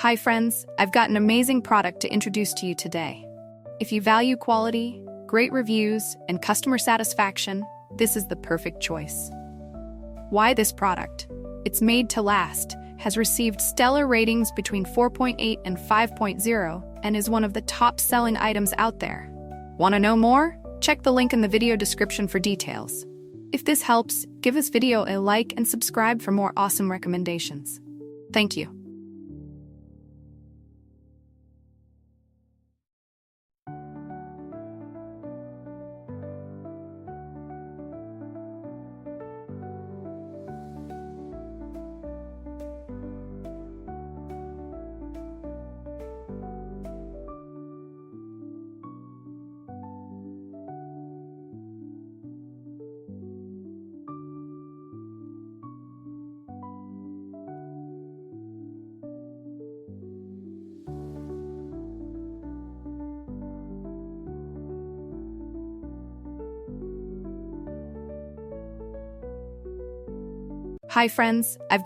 Hi friends, I've got an amazing product to introduce to you today. If you value quality, great reviews, and customer satisfaction, this is the perfect choice. Why this product? It's made to last, has received stellar ratings between 4.8 and 5.0, and is one of the top-selling items out there. Want to know more? Check the link in the video description for details. If this helps, give this video a like and subscribe for more awesome recommendations. Thank you. Hi friends, I've